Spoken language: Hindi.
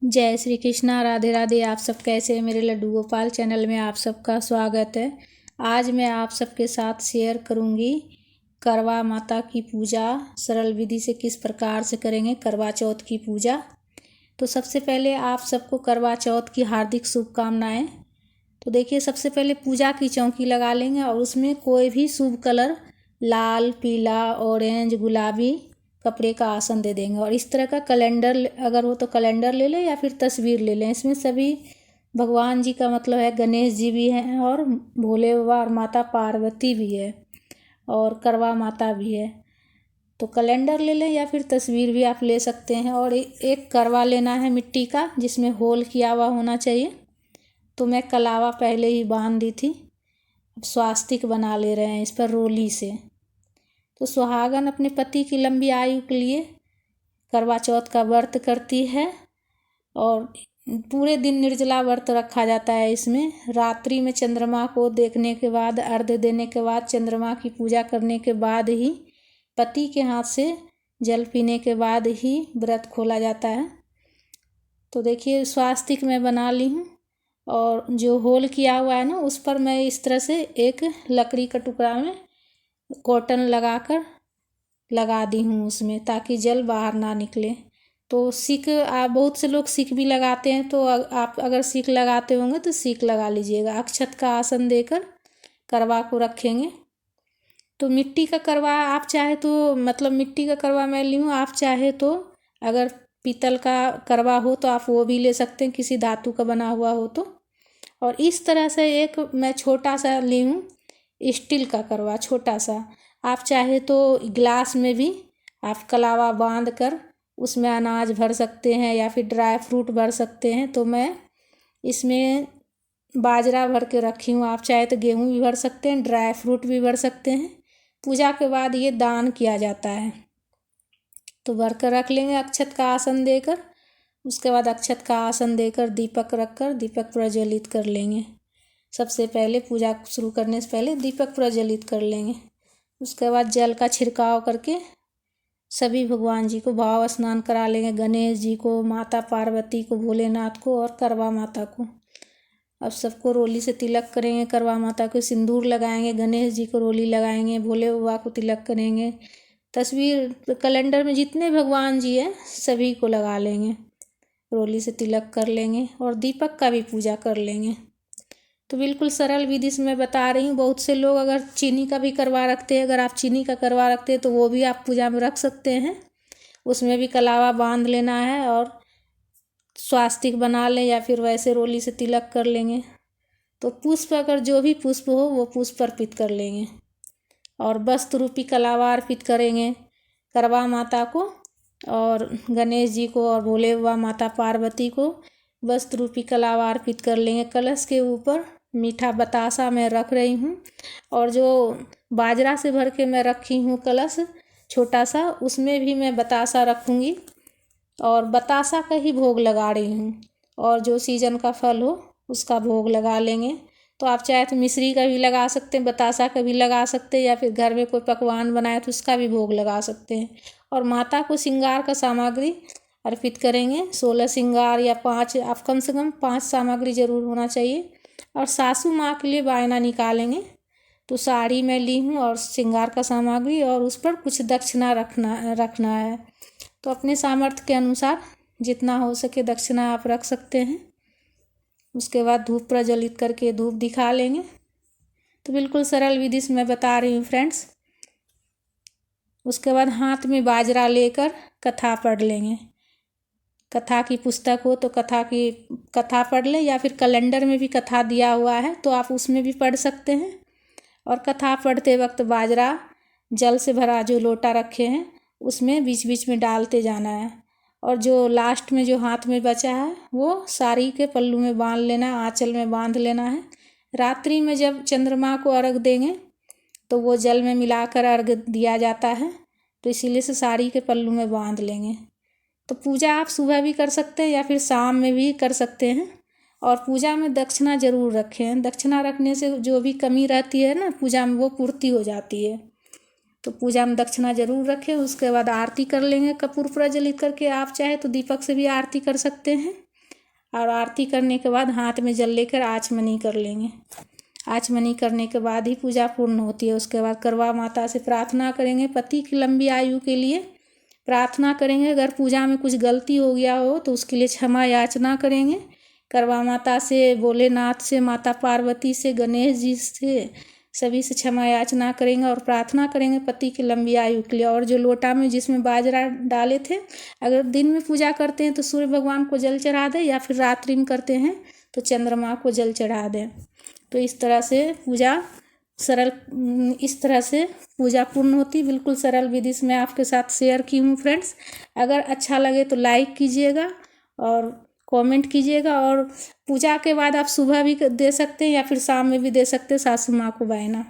जय श्री कृष्णा, राधे राधे। आप सब कैसे हैं? मेरे लड्डू गोपाल चैनल में आप सबका स्वागत है। आज मैं आप सबके साथ शेयर करूंगी करवा माता की पूजा सरल विधि से किस प्रकार से करेंगे करवा चौथ की पूजा। तो सबसे पहले आप सबको करवा चौथ की हार्दिक शुभकामनाएं। तो देखिए, सबसे पहले पूजा की चौकी लगा लेंगे और उसमें कोई भी शुभ कलर लाल, पीला, ऑरेंज, गुलाबी कपड़े का आसन दे देंगे। और इस तरह का कैलेंडर अगर हो तो कैलेंडर ले लें या फिर तस्वीर ले लें। इसमें सभी भगवान जी का मतलब है, गणेश जी भी हैं और भोले बाबा और माता पार्वती भी है और करवा माता भी है। तो कैलेंडर ले लें या फिर तस्वीर भी आप ले सकते हैं। और एक करवा लेना है मिट्टी का, जिसमें होल किया हुआ होना चाहिए। तो मैं कलावा पहले ही बांध दी थी। अब स्वास्तिक बना ले रहे हैं इस पर रोली से। तो सुहागन अपने पति की लंबी आयु के लिए करवा चौथ का व्रत करती है और पूरे दिन निर्जला व्रत रखा जाता है। इसमें रात्रि में चंद्रमा को देखने के बाद, अर्घ्य देने के बाद, चंद्रमा की पूजा करने के बाद ही, पति के हाथ से जल पीने के बाद ही व्रत खोला जाता है। तो देखिए, स्वास्तिक मैं बना ली हूँ और जो होल किया हुआ है ना, उस पर मैं इस तरह से एक लकड़ी का टुकड़ा में कॉटन लगाकर लगा दी हूँ उसमें, ताकि जल बाहर ना निकले। तो सीख आप बहुत से लोग सीख भी लगाते हैं, तो आप अगर सीख लगाते होंगे तो सीख लगा लीजिएगा। अक्षत का आसन देकर करवा को रखेंगे। तो मिट्टी का करवा आप चाहे तो, मतलब मिट्टी का करवा मैं ली हूँ, आप चाहे तो अगर पीतल का करवा हो तो आप वो भी ले सकते हैं, किसी धातु का बना हुआ हो तो। और इस तरह से एक मैं छोटा सा ली हूँ स्टील का करवा, छोटा सा। आप चाहे तो गिलास में भी आप कलावा बांध कर उसमें अनाज भर सकते हैं या फिर ड्राई फ्रूट भर सकते हैं। तो मैं इसमें बाजरा भर के रखी हूँ। आप चाहे तो गेहूँ भी भर सकते हैं, ड्राई फ्रूट भी भर सकते हैं। पूजा के बाद ये दान किया जाता है। तो भर कर रख लेंगे अक्षत का आसन देकर। उसके बाद अक्षत का आसन देकर दीपक रखकर दीपक प्रज्वलित कर लेंगे। सबसे पहले पूजा शुरू करने से पहले दीपक प्रज्वलित कर लेंगे। उसके बाद जल का छिड़काव करके सभी भगवान जी को भाव स्नान करा लेंगे। गणेश जी को, माता पार्वती को, भोलेनाथ को और करवा माता को। अब सबको रोली से तिलक करेंगे। करवा माता को सिंदूर लगाएंगे, गणेश जी को रोली लगाएंगे, भोले बाबा को तिलक करेंगे। तस्वीर कैलेंडर में जितने भगवान जी हैं सभी को लगा लेंगे, रोली से तिलक कर लेंगे और दीपक का भी पूजा कर लेंगे। तो बिल्कुल सरल विधि से मैं बता रही हूँ। बहुत से लोग अगर चीनी का भी करवा रखते हैं, अगर आप चीनी का करवा रखते हैं तो वो भी आप पूजा में रख सकते हैं। उसमें भी कलावा बांध लेना है और स्वास्तिक बना लें या फिर वैसे रोली से तिलक कर लेंगे। तो पुष्प, अगर जो भी पुष्प हो वो पुष्प अर्पित कर लेंगे और वस्त्र रूपी कलावा अर्पित करेंगे करवा माता को और गणेश जी को और भोले बाबा माता पार्वती को वस्त्र रूपी कलावा अर्पित कर लेंगे। कलश के ऊपर मीठा बतासा मैं रख रही हूँ और जो बाजरा से भर के मैं रखी हूँ कलश छोटा सा, उसमें भी मैं बतासा रखूँगी और बतासा का ही भोग लगा रही हूँ। और जो सीजन का फल हो उसका भोग लगा लेंगे। तो आप चाहे तो मिश्री का भी लगा सकते हैं, बतासा का भी लगा सकते हैं, या फिर घर में कोई पकवान बनाए तो उसका भी भोग लगा सकते हैं। और माता को श्रृंगार का सामग्री अर्पित करेंगे। 16 श्रृंगार या 5, आप कम से कम 5 सामग्री जरूर होना चाहिए। और सासू माँ के लिए बायना निकालेंगे। तो साड़ी मैं ली हूँ और श्रृंगार का सामग्री, और उस पर कुछ दक्षिणा रखना है। तो अपने सामर्थ्य के अनुसार जितना हो सके दक्षिणा आप रख सकते हैं। उसके बाद धूप प्रज्वलित करके धूप दिखा लेंगे। तो बिल्कुल सरल विधि से मैं बता रही हूँ फ्रेंड्स। उसके बाद हाथ में बाजरा लेकर कथा पढ़ लेंगे। कथा की पुस्तक हो तो कथा पढ़ लें, या फिर कैलेंडर में भी कथा दिया हुआ है तो आप उसमें भी पढ़ सकते हैं। और कथा पढ़ते वक्त बाजरा जल से भरा जो लोटा रखे हैं उसमें बीच बीच में डालते जाना है। और जो लास्ट में जो हाथ में बचा है वो साड़ी के पल्लू में बांध लेना है, आंचल में बांध लेना है। रात्रि में जब चंद्रमा को अर्घ देंगे तो वो जल में मिलाकर अर्घ दिया जाता है, तो इसीलिए से साड़ी के पल्लू में बांध लेंगे। तो पूजा आप सुबह भी कर सकते हैं या फिर शाम में भी कर सकते हैं। और पूजा में दक्षिणा जरूर रखें। दक्षिणा रखने से जो भी कमी रहती है ना पूजा में, वो पूर्ति हो जाती है। तो पूजा में दक्षिणा जरूर रखें। उसके बाद आरती कर लेंगे कपूर प्रज्वलित करके। आप चाहे तो दीपक से भी आरती कर सकते हैं। और आरती करने के बाद हाथ में जल लेकर आचमनी कर लेंगे। आचमनी करने के बाद ही पूजा पूर्ण होती है। उसके बाद करवा माता से प्रार्थना करेंगे, पति की लंबी आयु के लिए प्रार्थना करेंगे। अगर पूजा में कुछ गलती हो गया हो तो उसके लिए क्षमा याचना करेंगे। करवा माता से, भोलेनाथ से, माता पार्वती से, गणेश जी से, सभी से क्षमा याचना करेंगे और प्रार्थना करेंगे पति की लंबी आयु के लिए। और जो लोटा में जिसमें बाजरा डाले थे, अगर दिन में पूजा करते हैं तो सूर्य भगवान को जल चढ़ा दें, या फिर रात्रि में करते हैं तो चंद्रमा को जल चढ़ा दें। तो इस तरह से पूजा इस तरह से पूजा पूर्ण होती। बिल्कुल सरल विधि से मैं आपके साथ शेयर की हूँ फ्रेंड्स। अगर अच्छा लगे तो लाइक कीजिएगा और कमेंट कीजिएगा। और पूजा के बाद आप सुबह भी दे सकते हैं या फिर शाम में भी दे सकते हैं सासू माँ को वायना।